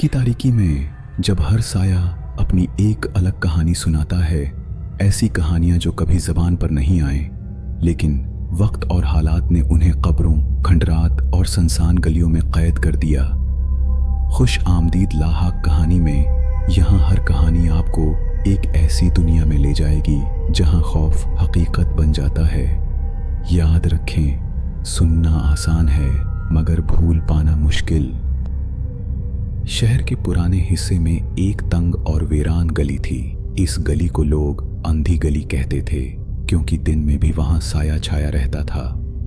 की तारीकी में जब हर साया अपनी एक अलग कहानी सुनाता है, ऐसी कहानियां जो कभी जबान पर नहीं आए, लेकिन वक्त और हालात ने उन्हें कब्रों, खंडरात और सुनसान गलियों में कैद कर दिया। खुश आमदीद लाहक कहानी में यहाँ हर कहानी आपको एक ऐसी दुनिया में ले जाएगी जहाँ खौफ हकीकत बन जाता है। याद रखें, सुनना आसान है मगर भूल पाना मुश्किल। शहर के पुराने हिस्से में एक तंग और वीरान गली थी। इस गली को लोग अंधी गली कहते थे क्योंकि दिन में भी वहां साया छाया रहता था।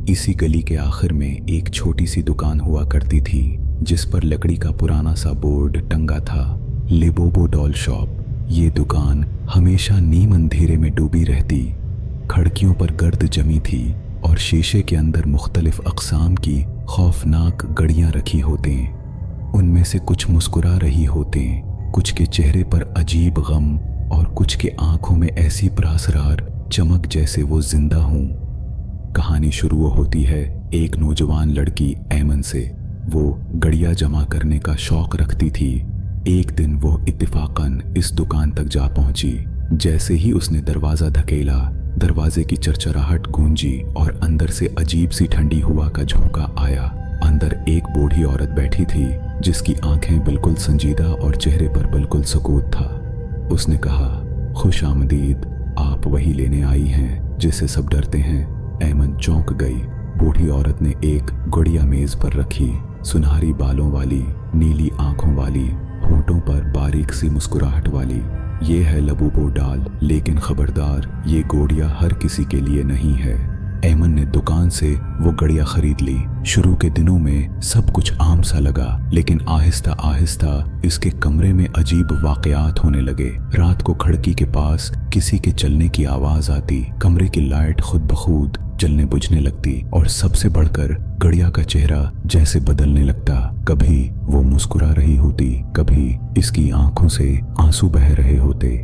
इसी गली के आखिर में एक छोटी सी दुकान हुआ करती थी जिस पर लकड़ी का पुराना सा बोर्ड टंगा था, लेबोबो डॉल शॉप। ये दुकान हमेशा नीम अंधेरे में डूबी रहती। खिड़कियों पर गर्द जमी थी और शीशे के अंदर मुख्तलिफ अक़साम की खौफनाक गड़ियां रखी होते। उनमें से कुछ मुस्कुरा रही होते, कुछ के चेहरे पर अजीब गम और कुछ के आंखों में ऐसी पुरअसरार चमक जैसे वो जिंदा हों। कहानी शुरू होती है एक नौजवान लड़की ऐमन से। वो गड़िया जमा करने का शौक रखती थी। एक दिन वो इत्तेफाकन इस दुकान तक जा पहुंची। जैसे ही उसने दरवाजा धकेला, दरवाजे की चरचराहट गूंजी और अंदर से अजीब सी ठंडी हवा का झोंका आया। अंदर एक बूढ़ी औरत बैठी थी जिसकी आंखें बिल्कुल संजीदा और चेहरे पर बिल्कुल सुकूत था। उसने कहा, खुश आमदीद, आप वही लेने आई हैं जिससे सब डरते हैं। ऐमन चौंक गई। बूढ़ी औरत ने एक गुड़िया मेज पर रखी, सुनहरी बालों वाली, नीली आंखों वाली, होठों पर बारीक सी मुस्कुराहट वाली। ये है लबूबो डाल, लेकिन खबरदार, ये गोड़िया हर किसी के लिए नहीं है। ऐमन ने दुकान से वो गड़िया खरीद ली। शुरू के दिनों में सब कुछ आम सा लगा, लेकिन आहिस्ता आहिस्ता इसके कमरे में अजीब वाकयात होने लगे। रात को खिड़की के पास किसी के चलने की आवाज आती, कमरे की लाइट खुद ब खुद जलने बुझने लगती और सबसे बढ़कर गड़िया का चेहरा जैसे बदलने लगता। कभी वो मुस्कुरा रही होती, कभी इसकी आंखों से आंसू बह रहे होते।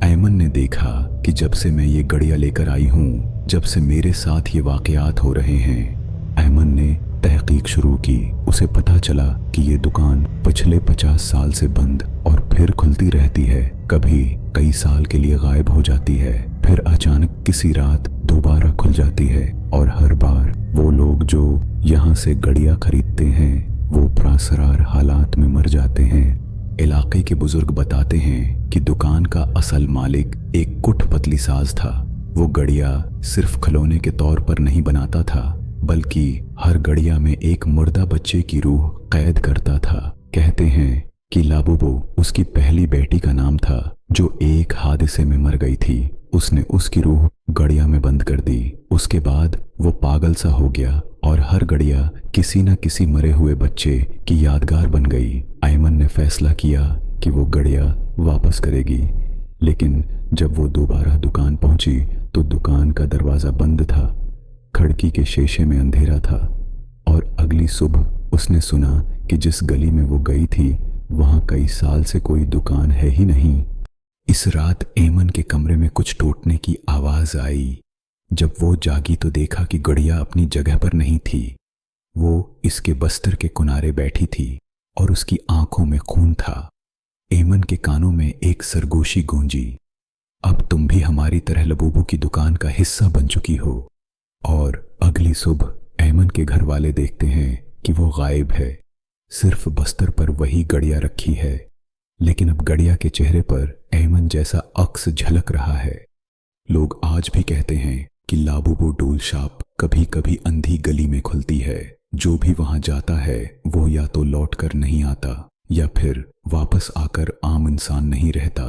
ऐमन ने देखा कि जब से मैं ये गड़िया लेकर आई हूँ, जब से मेरे साथ ये वाकयात हो रहे हैं। ऐमन ने तहकीक शुरू की। उसे पता चला कि ये दुकान पिछले 50 साल से बंद और फिर खुलती रहती है। कभी कई साल के लिए गायब हो जाती है, फिर अचानक किसी रात दोबारा खुल जाती है और हर बार वो लोग जो यहाँ से गड़िया खरीदते हैं वो पुरअसरार हालात में मर जाते हैं। इलाके के बुजुर्ग बताते हैं कि दुकान का असल मालिक एक कुट पतली साज था। वो गड़िया सिर्फ खिलौने के तौर पर नहीं बनाता था, बल्कि हर गड़िया में एक मुर्दा बच्चे की रूह कैद करता था। कहते हैं कि लाबूबो उसकी पहली बेटी का नाम था जो एक हादसे में मर गई थी। उसने उसकी रूह गड़िया में बंद कर दी। उसके बाद वो पागल सा हो गया और हर गड़िया किसी न किसी मरे हुए बच्चे की यादगार बन गई। ऐमन ने फैसला किया कि वो गड़िया वापस करेगी, लेकिन जब वो दोबारा दुकान पहुंची तो दुकान का दरवाजा बंद था, खिड़की के शीशे में अंधेरा था और अगली सुबह उसने सुना कि जिस गली में वो गई थी वहां कई साल से कोई दुकान है ही नहीं। इस रात ऐमन के कमरे में कुछ टूटने की आवाज आई। जब वो जागी तो देखा कि गड़िया अपनी जगह पर नहीं थी। वो इसके बस्तर के किनारे बैठी थी और उसकी आंखों में खून था। ऐमन के कानों में एक सरगोशी गूंजी, अब तुम भी हमारी तरह लबूबो की दुकान का हिस्सा बन चुकी हो। और अगली सुबह ऐमन के घर वाले देखते हैं कि वो गायब है। सिर्फ बस्तर पर वही गड़िया रखी है, लेकिन अब गड़िया के चेहरे पर ऐमन जैसा अक्स झलक रहा है। लोग आज भी कहते हैं कि लाबूबो डोल शॉप कभी कभी अंधी गली में खुलती है। जो भी वहां जाता है वो या तो लौट कर नहीं आता या फिर वापस आकर आम इंसान नहीं रहता।